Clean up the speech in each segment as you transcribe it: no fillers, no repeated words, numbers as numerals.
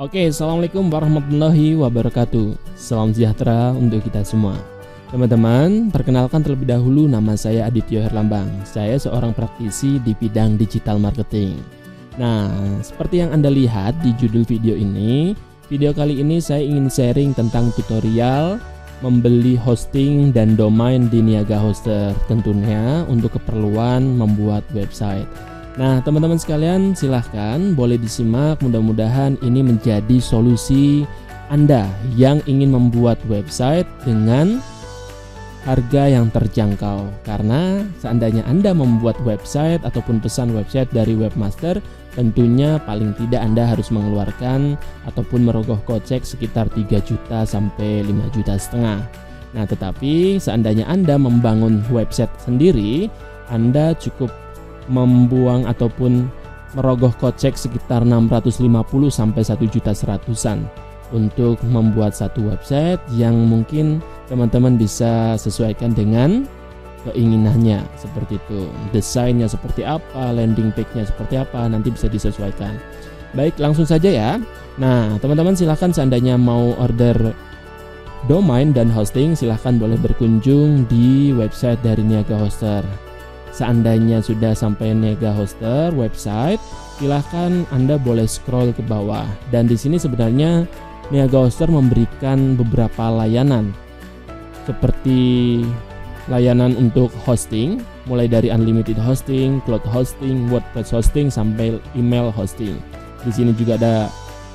Oke, assalamualaikum warahmatullahi wabarakatuh. Salam sejahtera untuk kita semua. Teman-teman, perkenalkan terlebih dahulu, nama saya Adityo Herlambang. Saya seorang praktisi di bidang digital marketing. Nah, seperti yang Anda lihat di judul video ini, video kali ini saya ingin sharing tentang tutorial membeli hosting dan domain di Niaga Hoster, tentunya untuk keperluan membuat website. Nah, teman-teman sekalian, silahkan boleh disimak, mudah-mudahan ini menjadi solusi Anda yang ingin membuat website dengan harga yang terjangkau. Karena seandainya Anda membuat website ataupun pesan website dari webmaster, tentunya paling tidak Anda harus mengeluarkan ataupun merogoh kocek sekitar 3 juta sampai 5 juta setengah. Nah, tetapi seandainya Anda membangun website sendiri, Anda cukup membuang ataupun merogoh kocek sekitar 650 sampai 1.100.000-an untuk membuat satu website yang mungkin teman-teman bisa sesuaikan dengan keinginannya, seperti itu. Desainnya seperti apa, landing page-nya seperti apa, nanti bisa disesuaikan. Baik, langsung saja ya. Nah, teman-teman silahkan seandainya mau order domain dan hosting, silahkan boleh berkunjung di website dari Niaga Hoster. Seandainya sudah sampai Niaga Hoster website, silahkan Anda boleh scroll ke bawah. Dan di sini sebenarnya Niaga Hoster memberikan beberapa layanan, seperti layanan untuk hosting, mulai dari unlimited hosting, cloud hosting, WordPress hosting, sampai email hosting. Di sini juga ada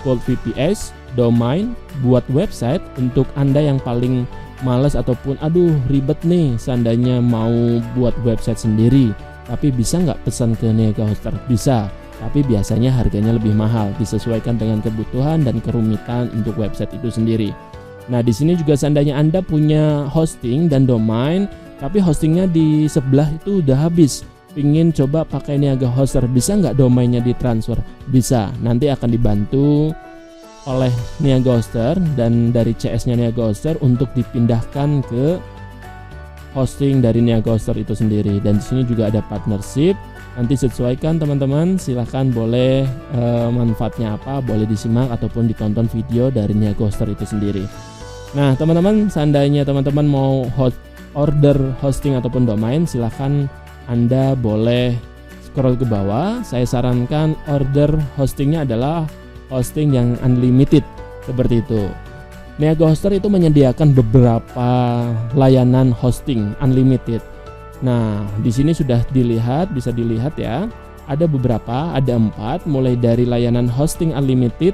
Cold VPS, domain, buat website untuk Anda yang paling males ataupun aduh ribet nih seandainya mau buat website sendiri, tapi bisa nggak pesan ke Niaga Hoster? Bisa, tapi biasanya harganya lebih mahal, disesuaikan dengan kebutuhan dan kerumitan untuk website itu sendiri. Nah, di sini juga seandainya Anda punya hosting dan domain, tapi hostingnya di sebelah itu udah habis, pingin coba pakai Niaga Hoster, bisa nggak domainnya ditransfer? Bisa, nanti akan dibantu oleh Niaga Hoster dan dari CS-nya Niaga Hoster untuk dipindahkan ke hosting dari Niaga Hoster itu sendiri. Dan di sini juga ada partnership, nanti sesuaikan teman-teman, silahkan boleh manfaatnya apa, boleh disimak ataupun ditonton video dari Niaga Hoster itu sendiri. Nah, teman-teman, seandainya teman-teman mau order hosting ataupun domain, silahkan Anda boleh scroll ke bawah. Saya sarankan order hostingnya adalah hosting yang unlimited, seperti itu. Niaga Hoster itu menyediakan beberapa layanan hosting unlimited. Nah, di sini sudah dilihat, bisa dilihat ya. Ada beberapa, ada 4, mulai dari layanan hosting unlimited,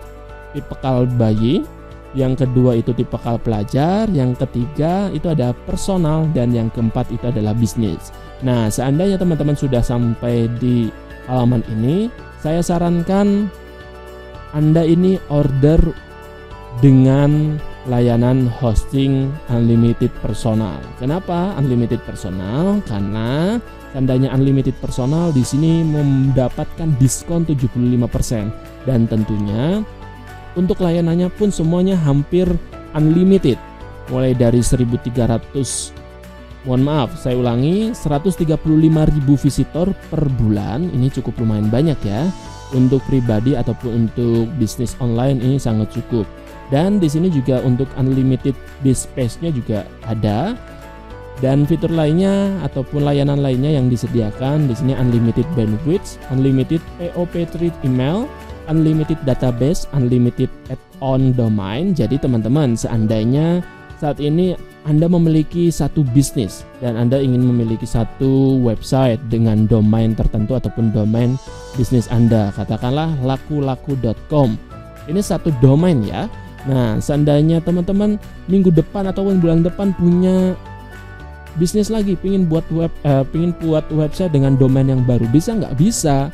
tipikal bayi, yang kedua itu tipikal pelajar, yang ketiga itu ada personal, dan yang keempat itu adalah bisnis. Nah, seandainya teman-teman sudah sampai di halaman ini, saya sarankan Anda ini order dengan layanan hosting unlimited personal. Kenapa unlimited personal? Karena tandanya unlimited personal di sini mendapatkan diskon 75%, dan tentunya untuk layanannya pun semuanya hampir unlimited. Mulai dari 1.300, mohon maaf, saya ulangi, 135.000 visitor per bulan. Ini cukup lumayan banyak ya. Untuk pribadi ataupun untuk bisnis online ini sangat cukup. Dan di sini juga untuk unlimited disk space-nya juga ada. Dan fitur lainnya ataupun layanan lainnya yang disediakan di sini unlimited bandwidth, unlimited POP3 email, unlimited database, unlimited add-on domain. Jadi teman-teman, seandainya saat ini Anda memiliki satu bisnis dan Anda ingin memiliki satu website dengan domain tertentu ataupun domain bisnis Anda, katakanlah laku-laku.com. Ini satu domain ya. Nah, seandainya teman-teman minggu depan ataupun bulan depan punya bisnis lagi, pingin buat website dengan domain yang baru, bisa nggak? Bisa.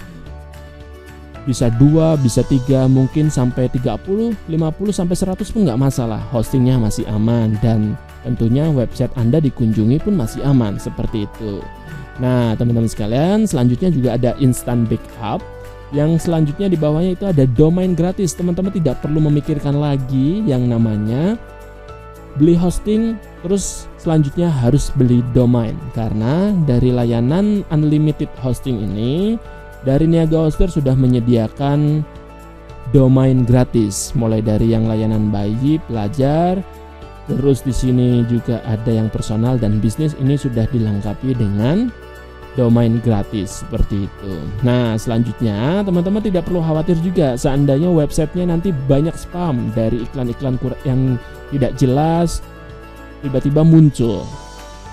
Bisa 2, bisa 3, mungkin sampai 30, 50, sampai 100 pun nggak masalah. Hostingnya masih aman dan tentunya website Anda dikunjungi pun masih aman, seperti itu. Nah, teman-teman sekalian, selanjutnya juga ada instant backup. Yang selanjutnya di bawahnya itu ada domain gratis. Teman-teman tidak perlu memikirkan lagi yang namanya beli hosting, terus selanjutnya harus beli domain. Karena dari layanan unlimited hosting ini, dari Niaga Hoster sudah menyediakan domain gratis, mulai dari yang layanan bayi, pelajar, terus di sini juga ada yang personal dan bisnis. Ini sudah dilengkapi dengan domain gratis seperti itu. Nah, selanjutnya teman-teman tidak perlu khawatir juga seandainya websitenya nanti banyak spam dari iklan-iklan yang tidak jelas tiba-tiba muncul.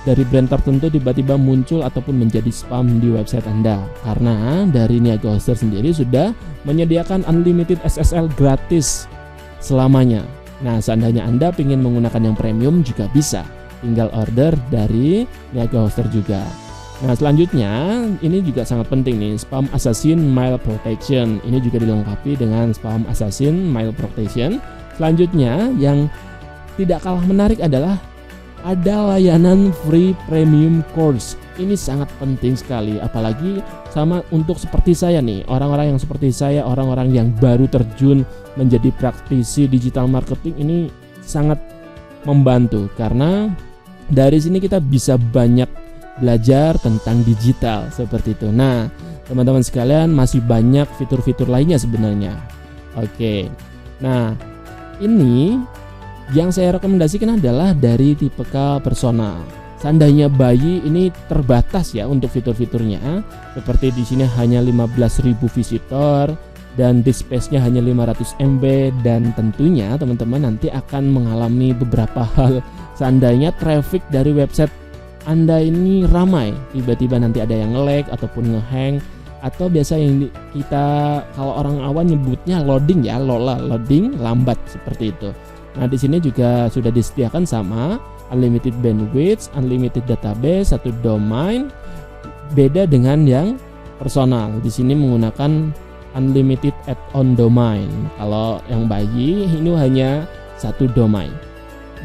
Dari brand tertentu tiba-tiba muncul ataupun menjadi spam di website Anda. Karena dari Niaga Hoster sendiri sudah menyediakan unlimited SSL gratis selamanya. Nah, seandainya Anda ingin menggunakan yang premium juga bisa. Tinggal order dari Niaga Hoster juga. Nah, selanjutnya ini juga sangat penting nih, Spam Assassin Mail Protection. Ini juga dilengkapi dengan Spam Assassin Mail Protection. Selanjutnya yang tidak kalah menarik adalah ada layanan free premium course. Ini sangat penting sekali, apalagi sama untuk seperti saya nih, orang-orang yang seperti saya, orang-orang yang baru terjun menjadi praktisi digital marketing. Ini sangat membantu karena dari sini kita bisa banyak belajar tentang digital seperti itu. Nah, teman-teman sekalian, masih banyak fitur-fitur lainnya sebenarnya. Oke. Nah, ini yang saya rekomendasikan adalah dari tipikal personal. Seandainya bayi ini terbatas ya untuk fitur-fiturnya. Seperti di sini hanya 15.000 visitor dan disk space-nya hanya 500 MB, dan tentunya teman-teman nanti akan mengalami beberapa hal seandainya traffic dari website Anda ini ramai, tiba-tiba nanti ada yang nge-lag ataupun nge-hang, atau biasa yang kita kalau orang awam nyebutnya loading ya, loading lambat seperti itu. Nah, di sini juga sudah disediakan sama unlimited bandwidth, unlimited database, satu domain. Beda dengan yang personal. Di sini menggunakan unlimited add-on domain. Kalau yang bayi ini hanya satu domain.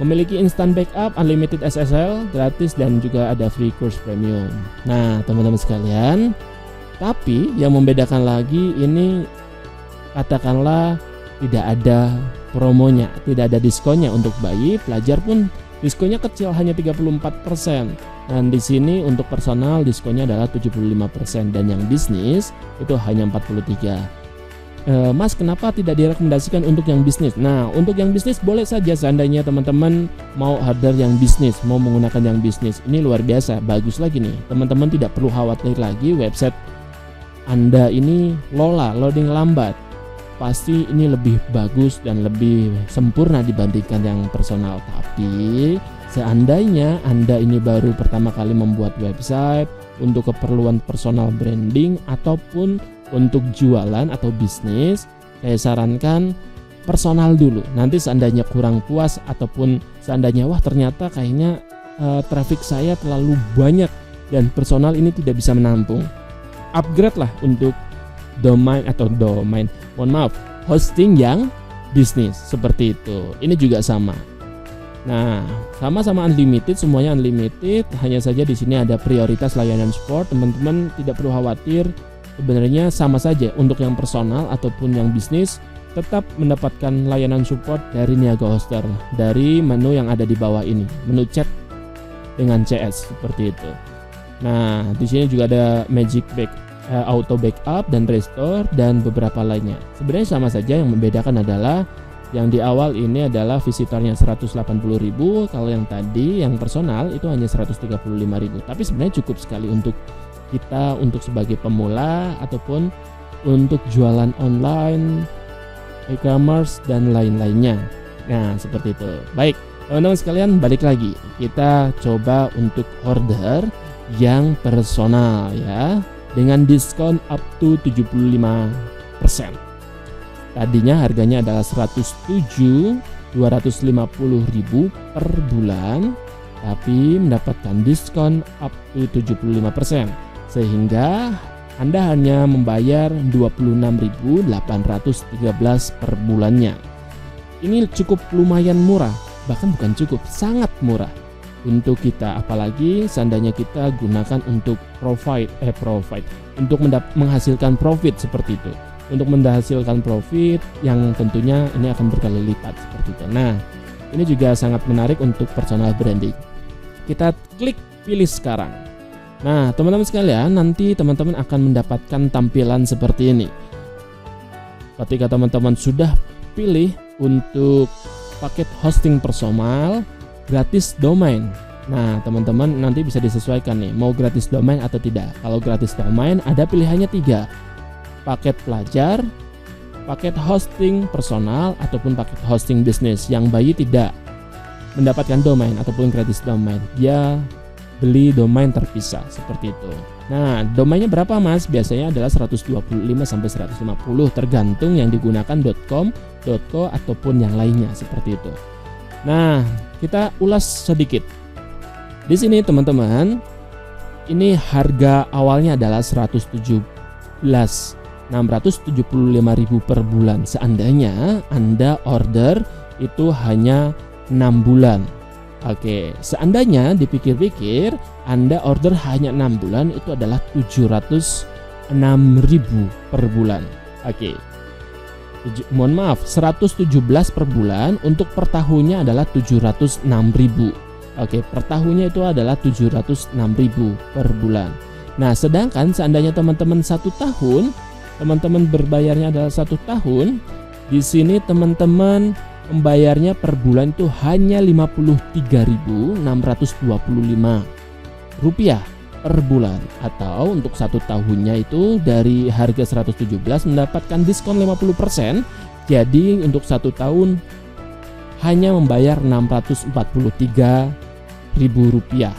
Memiliki instant backup, unlimited SSL gratis, dan juga ada free course premium. Nah, teman-teman sekalian, tapi yang membedakan lagi ini katakanlah tidak ada promonya, tidak ada diskonnya untuk bayi, pelajar pun diskonnya kecil hanya 34%. Dan di sini untuk personal diskonnya adalah 75% dan yang bisnis itu hanya 43%. Mas, kenapa tidak direkomendasikan untuk yang bisnis? Nah, untuk yang bisnis boleh saja seandainya teman-teman mau order yang bisnis, mau menggunakan yang bisnis. Ini luar biasa, bagus lagi nih. Teman-teman tidak perlu khawatir lagi website Anda ini loading lambat. Pasti ini lebih bagus dan lebih sempurna dibandingkan yang personal. Tapi seandainya Anda ini baru pertama kali membuat website untuk keperluan personal branding ataupun untuk jualan atau bisnis, saya sarankan personal dulu. Nanti seandainya kurang puas ataupun seandainya wah ternyata kayaknya traffic saya terlalu banyak dan personal ini tidak bisa menampung, upgrade lah untuk hosting yang bisnis seperti itu. Ini juga sama. Nah, sama-sama unlimited, semuanya unlimited. Hanya saja di sini ada prioritas layanan support. Teman-teman tidak perlu khawatir. Sebenarnya sama saja untuk yang personal ataupun yang bisnis, tetap mendapatkan layanan support dari Niaga Hoster dari menu yang ada di bawah ini, menu chat dengan CS seperti itu. Nah, di sini juga ada magic auto backup dan restore dan beberapa lainnya. Sebenarnya sama saja, yang membedakan adalah yang di awal ini adalah visitornya 180.000, kalau yang tadi yang personal itu hanya 135.000. Tapi sebenarnya cukup sekali untuk kita, untuk sebagai pemula ataupun untuk jualan online, e-commerce dan lain-lainnya. Nah, seperti itu. Baik, teman-teman sekalian, balik lagi. Kita coba untuk order yang personal ya, dengan diskon up to 75%. Tadinya harganya adalah 107.250.000 per bulan, tapi mendapatkan diskon up to 75%. Sehingga Anda hanya membayar 26.813 per bulannya. Ini cukup lumayan murah, bahkan bukan cukup, sangat murah untuk kita, apalagi seandainya kita gunakan untuk untuk menghasilkan profit seperti itu. Untuk menghasilkan profit yang tentunya ini akan berkali lipat seperti itu. Nah, ini juga sangat menarik untuk personal branding. Kita klik pilih sekarang. Nah, teman-teman sekalian, nanti teman-teman akan mendapatkan tampilan seperti ini. Ketika teman-teman sudah pilih untuk paket hosting personal gratis domain, nah teman-teman nanti bisa disesuaikan nih, mau gratis domain atau tidak. Kalau gratis domain ada pilihannya 3, paket pelajar, paket hosting personal, ataupun paket hosting bisnis. Yang bayi tidak mendapatkan domain ataupun gratis domain, dia beli domain terpisah seperti itu. Nah, domainnya berapa Mas? Biasanya adalah 125 sampai 150 tergantung yang digunakan .com, .co ataupun yang lainnya seperti itu. Nah, kita ulas sedikit. Di sini teman-teman, ini harga awalnya adalah 675.000 per bulan. Seandainya Anda order itu hanya 6 bulan. Oke, seandainya dipikir-pikir Anda order hanya 6 bulan, itu adalah 706.000 per bulan. Oke, mohon maaf, 117 per bulan, untuk per tahunnya adalah 706.000. Oke, per tahunnya itu adalah 706.000 per bulan. Nah, sedangkan seandainya teman-teman 1 tahun, teman-teman berbayarnya adalah 1 tahun, di sini teman-teman membayarnya per bulan itu hanya Rp53.625 per bulan, atau untuk 1 tahunnya itu dari harga 117 mendapatkan diskon 50%. Jadi untuk 1 tahun hanya membayar Rp643.000.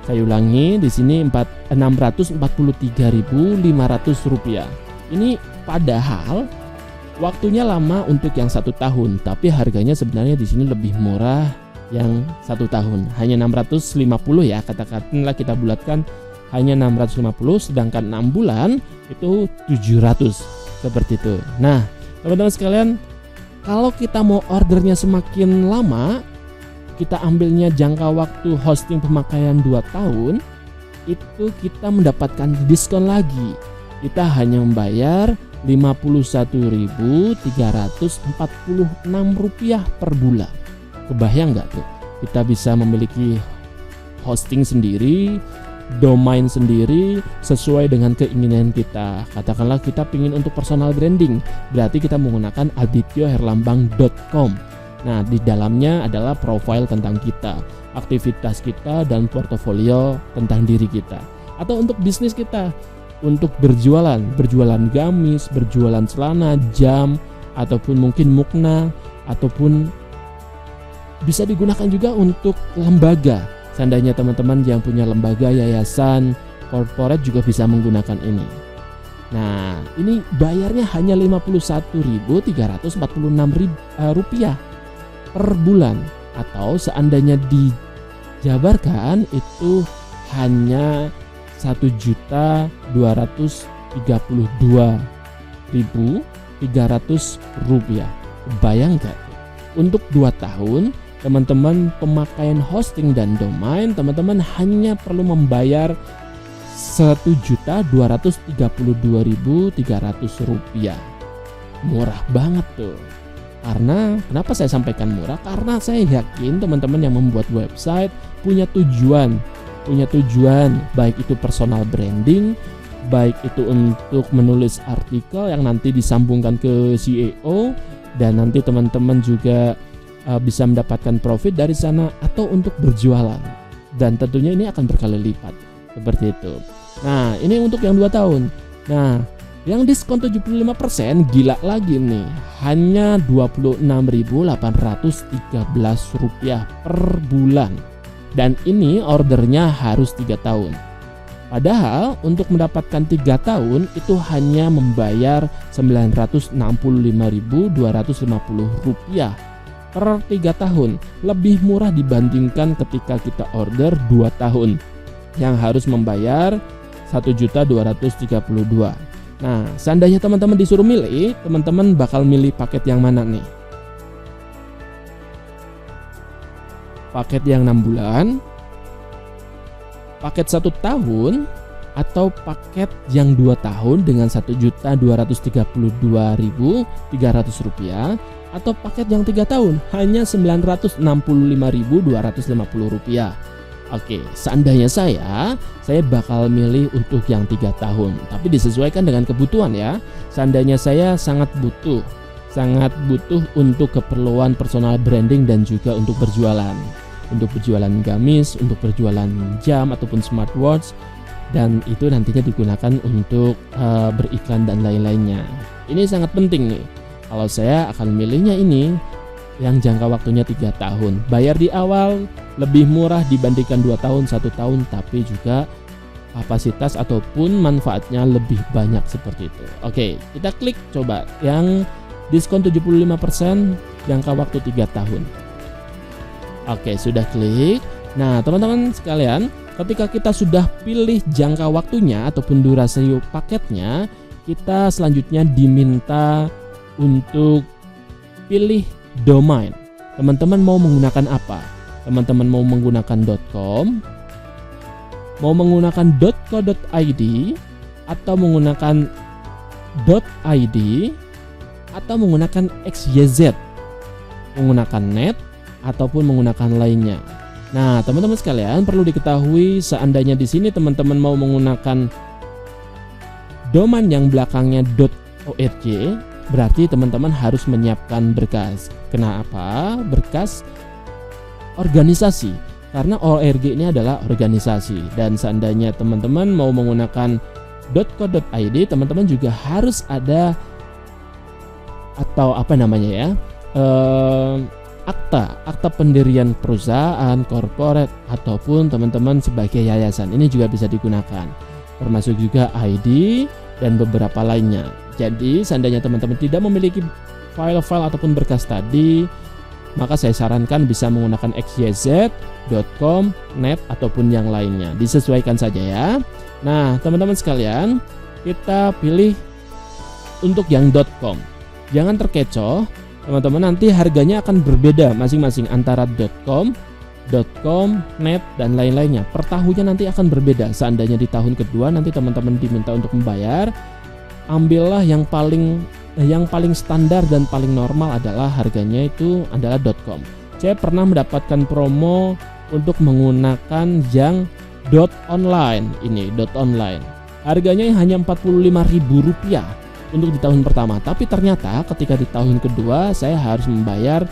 Saya ulangi, di sini Rp643.500. Ini padahal waktunya lama untuk yang 1 tahun, tapi harganya sebenarnya di sini lebih murah yang 1 tahun, hanya 650 ya, katakanlah kita bulatkan hanya 650, sedangkan 6 bulan itu 700 seperti itu. Nah, teman-teman sekalian, kalau kita mau ordernya semakin lama, kita ambilnya jangka waktu hosting pemakaian 2 tahun, itu kita mendapatkan diskon lagi. Kita hanya membayar Rp51.346 per bulan. Kebayang nggak tuh? Kita bisa memiliki hosting sendiri, domain sendiri sesuai dengan keinginan kita. Katakanlah kita ingin untuk personal branding, berarti kita menggunakan adityoherlambang.com. Nah, di dalamnya adalah profil tentang kita, aktivitas kita, dan portofolio tentang diri kita. Atau untuk bisnis kita, untuk berjualan gamis, berjualan celana, jam, ataupun mungkin mukna, ataupun bisa digunakan juga untuk lembaga. Seandainya teman-teman yang punya lembaga, yayasan, corporate juga bisa menggunakan ini. Nah, ini bayarnya hanya Rp53.346 per bulan, atau seandainya dijabarkan itu hanya Rp1.232.300. Bayang gak? Untuk 2 tahun teman-teman pemakaian hosting dan domain, teman-teman hanya perlu membayar Rp1.232.300. Murah banget tuh. Karena kenapa saya sampaikan murah? Karena saya yakin teman-teman yang membuat website punya tujuan, baik itu personal branding, baik itu untuk menulis artikel yang nanti disambungkan ke SEO, dan nanti teman-teman juga bisa mendapatkan profit dari sana, atau untuk berjualan, dan tentunya ini akan berkali lipat seperti itu. Nah, ini untuk yang 2 tahun. Nah, yang diskon 75% gila lagi nih, hanya Rp26.813 per bulan. Dan ini ordernya harus 3 tahun. Padahal untuk mendapatkan 3 tahun itu hanya membayar Rp965.250 per 3 tahun. Lebih murah dibandingkan ketika kita order 2 tahun yang harus membayar Rp1.232.000. Nah, seandainya teman-teman disuruh milih, teman-teman bakal milih paket yang mana nih? Paket yang 6 bulan, paket 1 tahun, atau paket yang 2 tahun dengan Rp1.232.300, atau paket yang 3 tahun hanya Rp965.250. Oke, seandainya saya bakal milih untuk yang 3 tahun, tapi disesuaikan dengan kebutuhan ya. Seandainya saya sangat butuh untuk keperluan personal branding dan juga untuk berjualan gamis, untuk berjualan jam ataupun smartwatch, dan itu nantinya digunakan untuk beriklan dan lain-lainnya. Ini sangat penting nih. Kalau saya akan milihnya ini yang jangka waktunya 3 tahun, bayar di awal lebih murah dibandingkan 2 tahun, 1 tahun, tapi juga kapasitas ataupun manfaatnya lebih banyak seperti itu. Oke, kita klik coba yang diskon 75% jangka waktu 3 tahun. Oke, sudah klik. Nah, teman-teman sekalian, ketika kita sudah pilih jangka waktunya ataupun durasi paketnya, kita selanjutnya diminta untuk pilih domain. Teman-teman mau menggunakan apa? Teman-teman mau menggunakan .com, mau menggunakan .co.id, atau menggunakan .id, atau menggunakan XYZ, menggunakan net, ataupun menggunakan lainnya. Nah, teman-teman sekalian perlu diketahui, seandainya di sini teman-teman mau menggunakan domain yang belakangnya .org, berarti teman-teman harus menyiapkan berkas. Kenapa? Berkas organisasi. Karena ORG ini adalah organisasi, dan seandainya teman-teman mau menggunakan .co.id, teman-teman juga harus ada atau apa namanya ya, akta pendirian perusahaan, korporat, ataupun teman-teman sebagai yayasan. Ini juga bisa digunakan, termasuk juga ID dan beberapa lainnya. Jadi seandainya teman-teman tidak memiliki file-file ataupun berkas tadi, maka saya sarankan bisa menggunakan XYZ, .com, net, ataupun yang lainnya. Disesuaikan saja ya. Nah, teman-teman sekalian, kita pilih untuk yang .com. Jangan terkecoh, teman-teman, nanti harganya akan berbeda masing-masing antara .com, net, dan lain-lainnya. Per tahunnya nanti akan berbeda. Seandainya di tahun kedua nanti teman-teman diminta untuk membayar, ambillah yang paling standar dan paling normal adalah harganya itu adalah .com. Saya pernah mendapatkan promo untuk menggunakan yang .online ini, .online. Harganya hanya Rp45.000 untuk di tahun pertama, tapi ternyata ketika di tahun kedua saya harus membayar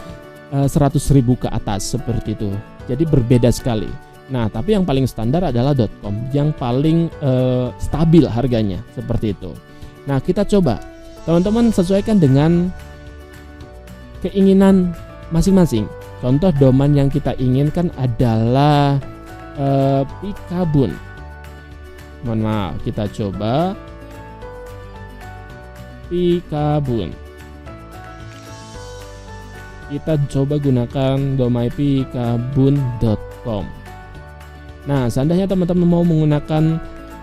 100.000 ke atas seperti itu. Jadi berbeda sekali. Nah, tapi yang paling standar adalah .com, yang paling stabil harganya seperti itu. Nah, kita coba, teman-teman sesuaikan dengan keinginan masing-masing. Contoh domain yang kita inginkan adalah Pikabun. Mohon maaf, kita coba Pikabun. Kita coba gunakan domain pikabun.com. Nah, seandainya teman-teman mau menggunakan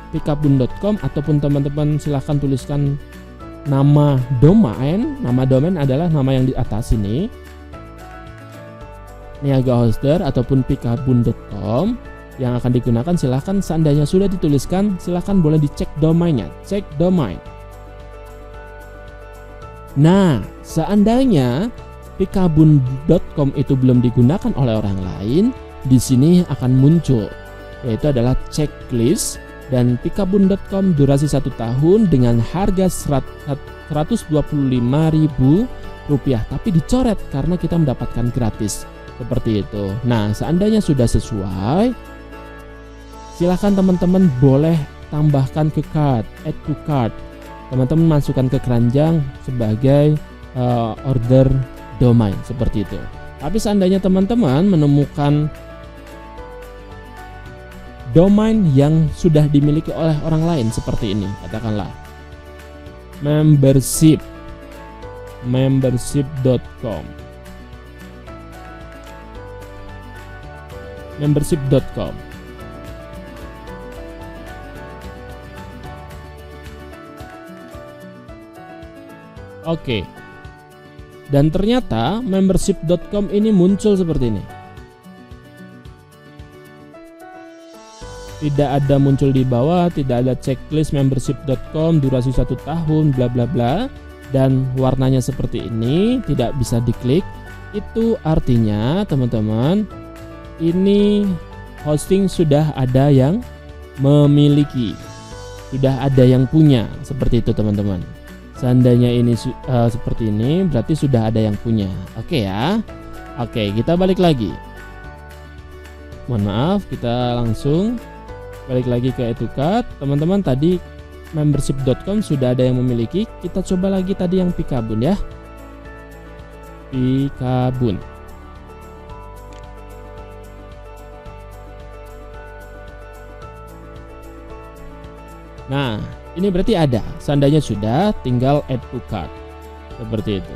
pikabun.com, ataupun teman-teman silahkan tuliskan nama domain. Nama domain adalah nama yang di atas ini, Niaga Hoster ataupun pikabun.com yang akan digunakan. Silahkan, seandainya sudah dituliskan, silahkan boleh dicek domainnya, cek domain. Nah, seandainya pikabun.com itu belum digunakan oleh orang lain, di sini akan muncul, yaitu adalah checklist. Dan pikabun.com durasi 1 tahun dengan harga Rp125.000, tapi dicoret karena kita mendapatkan gratis seperti itu. Nah, seandainya sudah sesuai, silahkan teman-teman boleh tambahkan ke cart, add to cart. Teman-teman masukkan ke keranjang sebagai order domain seperti itu. Tapi seandainya teman-teman menemukan domain yang sudah dimiliki oleh orang lain seperti ini, katakanlah membership.com. Oke. Dan ternyata membership.com ini muncul seperti ini. Tidak ada muncul di bawah, tidak ada checklist membership.com durasi 1 tahun bla bla bla, dan warnanya seperti ini, tidak bisa diklik. Itu artinya teman-teman, ini hosting sudah ada yang memiliki, sudah ada yang punya, seperti itu teman-teman. Seandainya ini seperti ini, berarti sudah ada yang punya. Oke ya. Oke, kita balik lagi. Mohon maaf, kita langsung balik lagi ke Educard. Teman-teman, tadi membership.com sudah ada yang memiliki. Kita coba lagi tadi yang Pikabun ya. Pikabun. Nah, ini berarti ada. Seandainya sudah, tinggal add to cart. Seperti itu.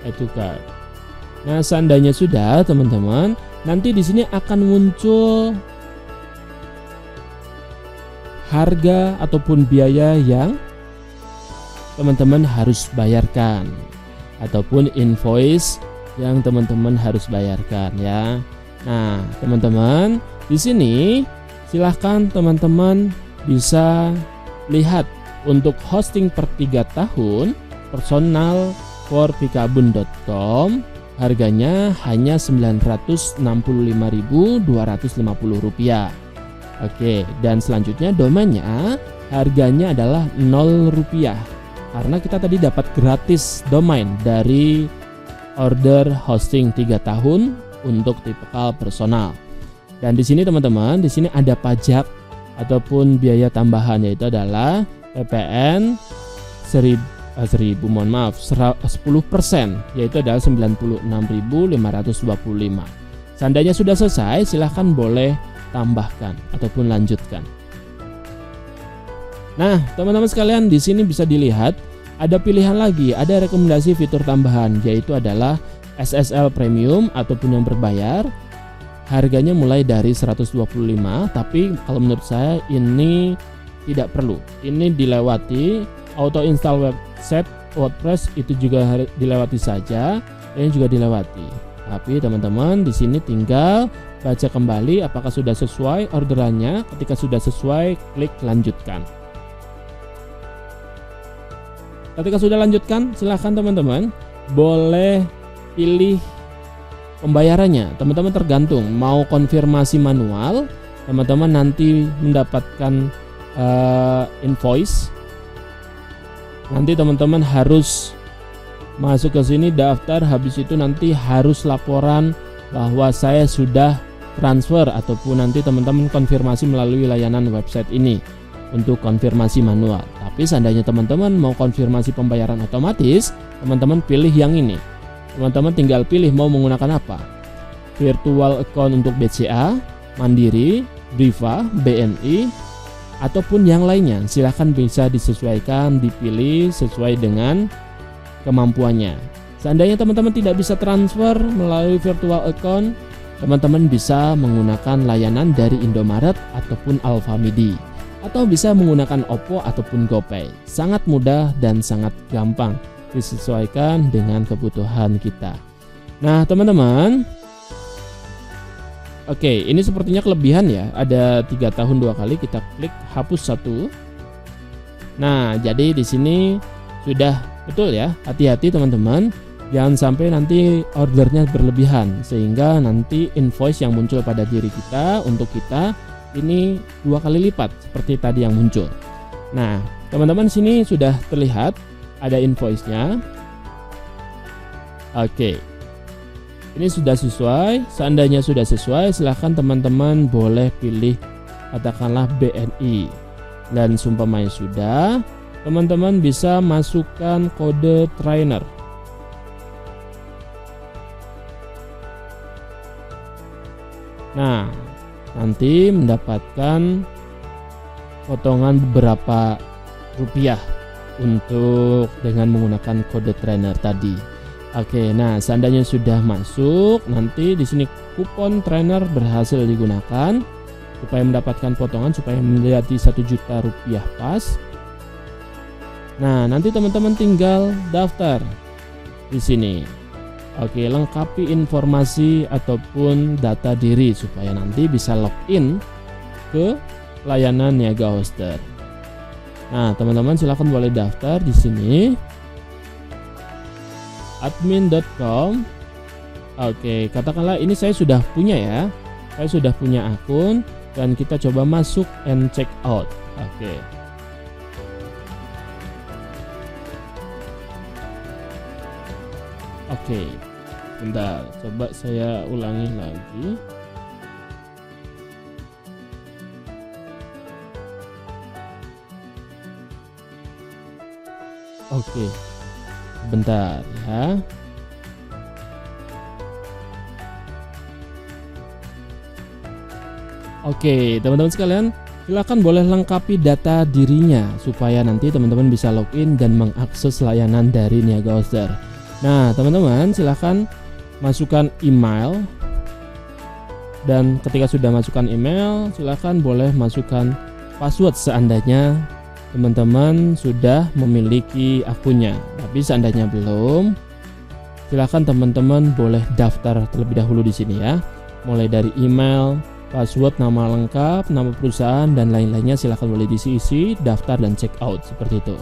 Add to cart. Nah, seandainya sudah, teman-teman, nanti di sini akan muncul harga ataupun biaya yang teman-teman harus bayarkan, ataupun invoice yang teman-teman harus bayarkan ya. Nah, teman-teman, di sini silahkan teman-teman bisa lihat untuk hosting per 3 tahun personal for pikabun.com harganya hanya Rp965.250. Oke, dan selanjutnya domainnya harganya adalah Rp0 karena kita tadi dapat gratis domain dari order hosting 3 tahun untuk tipikal personal. Dan di sini teman-teman, di sini ada pajak ataupun biaya tambahan, yaitu adalah PPN 10%, yaitu adalah 96.525. Seandainya sudah selesai, silahkan boleh tambahkan ataupun lanjutkan. Nah, teman-teman sekalian, di sini bisa dilihat ada pilihan lagi, ada rekomendasi fitur tambahan, yaitu adalah SSL Premium ataupun yang berbayar. Harganya mulai dari 125, tapi kalau menurut saya ini tidak perlu. Ini dilewati. Auto install website WordPress itu juga dilewati saja, ini juga dilewati. Tapi teman-teman di sini tinggal baca kembali apakah sudah sesuai orderannya. Ketika sudah sesuai, klik lanjutkan. Ketika sudah lanjutkan, silahkan teman-teman boleh pilih pembayarannya. Teman-teman tergantung mau konfirmasi manual, teman-teman nanti mendapatkan invoice. Nanti teman-teman harus masuk ke sini, daftar, habis itu nanti harus laporan bahwa saya sudah transfer, ataupun nanti teman-teman konfirmasi melalui layanan website ini untuk konfirmasi manual. Tapi seandainya teman-teman mau konfirmasi pembayaran otomatis, teman-teman pilih yang ini. Teman-teman tinggal pilih mau menggunakan apa. Virtual account untuk BCA, Mandiri, Briva, BNI, ataupun yang lainnya. Silahkan bisa disesuaikan, dipilih sesuai dengan kemampuannya. Seandainya teman-teman tidak bisa transfer melalui virtual account, teman-teman bisa menggunakan layanan dari Indomaret ataupun Alfamidi, atau bisa menggunakan Oppo ataupun GoPay. Sangat mudah dan sangat gampang, disesuaikan dengan kebutuhan kita. Nah teman-teman, oke, ini sepertinya kelebihan ya, ada 3 tahun 2 kali. Kita klik hapus 1. Nah, jadi di sini sudah betul ya. Hati-hati teman-teman, jangan sampai nanti ordernya berlebihan sehingga nanti invoice yang muncul pada diri kita untuk kita ini 2 kali lipat seperti tadi yang muncul. Nah, teman-teman sini sudah terlihat ada invoice-nya. Oke. Ini sudah sesuai. Seandainya sudah sesuai, silahkan teman-teman boleh pilih katakanlah BNI. Dan seumpamanya sudah, teman-teman bisa masukkan kode trainer. Nah, nanti mendapatkan potongan beberapa rupiah untuk dengan menggunakan kode trainer tadi. Oke, nah seandainya sudah masuk, nanti di sini kupon trainer berhasil digunakan supaya mendapatkan potongan supaya menjadi 1 juta rupiah pas. Nah, nanti teman-teman tinggal daftar di sini. Oke, lengkapi informasi ataupun data diri supaya nanti bisa login ke layanan Niaga Hoster. Nah, teman-teman silakan boleh daftar di sini. admin.com Oke, katakanlah ini saya sudah punya ya. Saya sudah punya akun dan kita coba masuk and check out. Oke. Oke. Bentar, coba saya ulangi lagi. Oke. Bentar ya. Oke, teman-teman sekalian, silakan boleh lengkapi data dirinya supaya nanti teman-teman bisa login dan mengakses layanan dari Niaga Hoster. Nah, teman-teman silakan masukkan email, dan ketika sudah masukkan email, silakan boleh masukkan password seandainya teman-teman sudah memiliki akunnya. Tapi seandainya belum, silakan teman-teman boleh daftar terlebih dahulu di sini ya. Mulai dari email, password, nama lengkap, nama perusahaan, dan lain-lainnya silahkan boleh diisi, daftar dan check out seperti itu.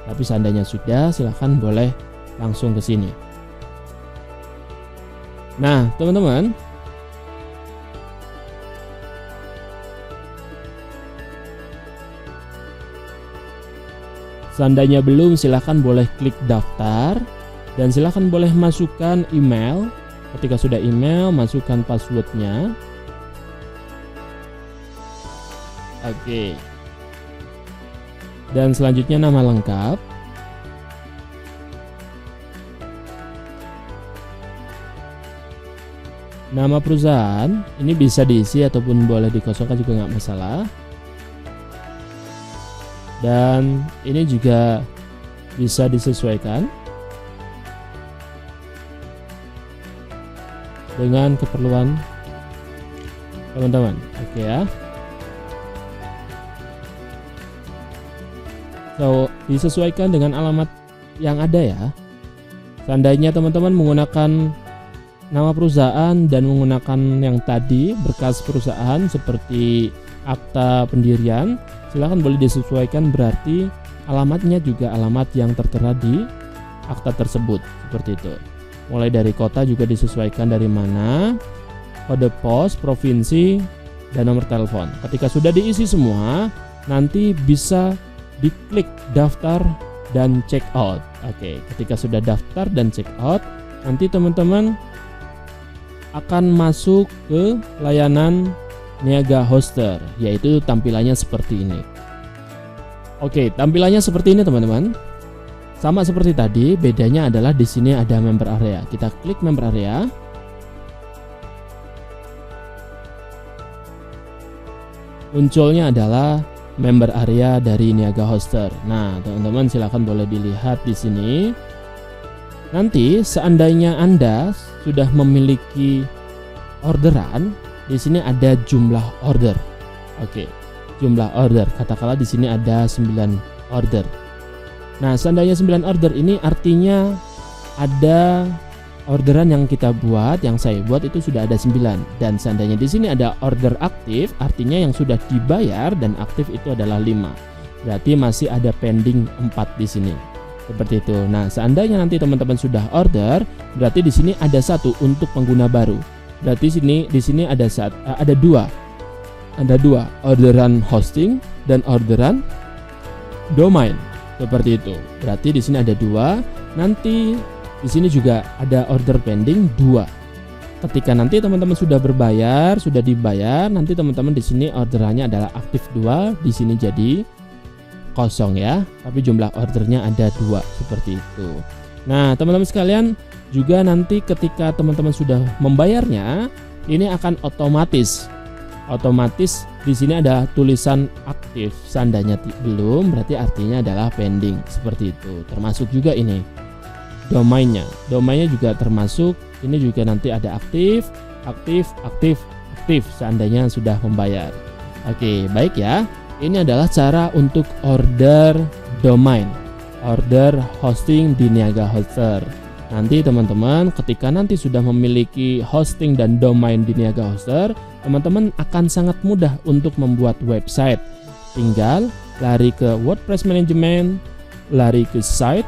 Tapi seandainya sudah, silahkan boleh langsung ke sini. Nah, teman-teman, seandainya belum, silahkan boleh klik daftar dan silahkan boleh masukkan email. Ketika sudah email, masukkan passwordnya. Oke. Dan selanjutnya nama lengkap. Nama perusahaan ini bisa diisi ataupun boleh dikosongkan juga nggak masalah. Dan ini juga bisa disesuaikan dengan keperluan teman-teman. Oke ya. So, disesuaikan dengan alamat yang ada ya. Seandainya teman-teman menggunakan nama perusahaan dan menggunakan yang tadi berkas perusahaan seperti akta pendirian, silahkan boleh disesuaikan, berarti alamatnya juga alamat yang tertera di akta tersebut seperti itu. Mulai dari kota juga disesuaikan dari mana, kode pos, provinsi, dan nomor telepon. Ketika sudah diisi semua, nanti bisa diklik daftar dan check out. Oke, ketika sudah daftar dan check out, nanti teman-teman akan masuk ke layanan Niaga Hoster, yaitu tampilannya seperti ini. Oke, tampilannya seperti ini teman-teman. Sama seperti tadi, bedanya adalah di sini ada member area. Kita klik member area. Munculnya adalah member area dari Niaga Hoster. Nah, teman-teman silakan boleh dilihat di sini. Nanti seandainya Anda sudah memiliki orderan, di sini ada jumlah order. Oke, jumlah order. Katakanlah di sini ada 9 order. Nah, seandainya 9 order ini artinya ada orderan yang kita buat, yang saya buat itu sudah ada 9, dan seandainya di sini ada order aktif, artinya yang sudah dibayar dan aktif itu adalah 5. Berarti masih ada pending 4 di sini. Seperti itu. Nah, seandainya nanti teman-teman sudah order, berarti di sini ada 1 untuk pengguna baru. Berarti di sini ada 2. Ada 2, orderan hosting dan orderan domain. Seperti itu. Berarti di sini ada 2. Nanti di sini juga ada order pending 2. Ketika nanti teman-teman sudah berbayar, sudah dibayar, nanti teman-teman di sini orderannya adalah aktif 2, di sini jadi kosong ya. Tapi jumlah ordernya ada 2 seperti itu. Nah, teman-teman sekalian, juga nanti ketika teman-teman sudah membayarnya, ini akan otomatis di sini ada tulisan aktif. Seandainya belum, berarti artinya adalah pending seperti itu. Termasuk juga ini domainnya juga termasuk, ini juga nanti ada aktif seandainya sudah membayar. Oke, baik ya. Ini adalah cara untuk order domain, order hosting di Niaga Hoster. Nanti teman-teman ketika nanti sudah memiliki hosting dan domain di Niaga Hoster, teman-teman akan sangat mudah untuk membuat website. Tinggal lari ke WordPress Management, lari ke site,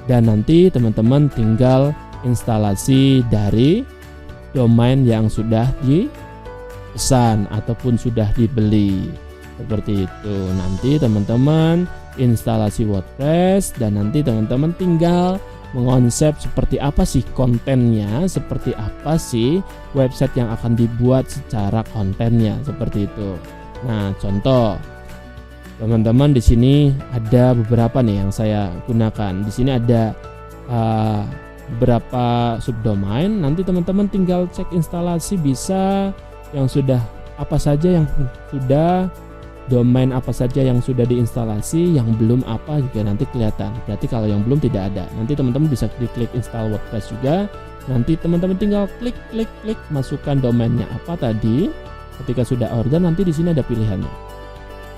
dan nanti teman-teman tinggal instalasi dari domain yang sudah dipesan ataupun sudah dibeli. Seperti itu. Nanti teman-teman instalasi WordPress dan nanti teman-teman tinggal mengonsep seperti apa sih kontennya, seperti apa sih website yang akan dibuat secara kontennya, seperti itu. Nah, contoh teman-teman di sini ada beberapa nih yang saya gunakan. Di sini ada beberapa subdomain. Nanti teman-teman tinggal cek instalasi bisa yang sudah apa saja yang sudah, domain apa saja yang sudah diinstalasi, yang belum apa juga nanti kelihatan. Berarti kalau yang belum tidak ada. Nanti teman-teman bisa klik install WordPress juga. Nanti teman-teman tinggal klik masukkan domainnya apa tadi. Ketika sudah order nanti di sini ada pilihannya.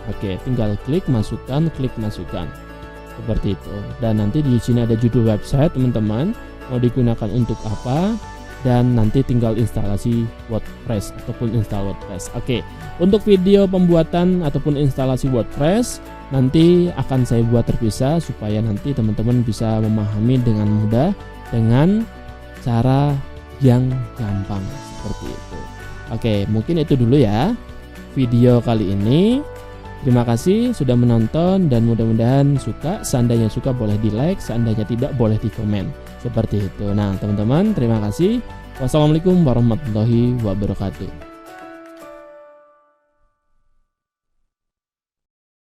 Oke, tinggal klik masukkan. Seperti itu. Dan nanti di sini ada judul website teman-teman, mau digunakan untuk apa, dan nanti tinggal instalasi WordPress ataupun install WordPress. Oke, untuk video pembuatan ataupun instalasi WordPress nanti akan saya buat terpisah supaya nanti teman-teman bisa memahami dengan mudah dengan cara yang gampang seperti itu. Oke, mungkin itu dulu ya video kali ini. Terima kasih sudah menonton dan mudah-mudahan suka. Seandainya suka boleh di like, seandainya tidak boleh di komen. Seperti itu. Nah teman-teman, terima kasih. Wassalamualaikum warahmatullahi wabarakatuh.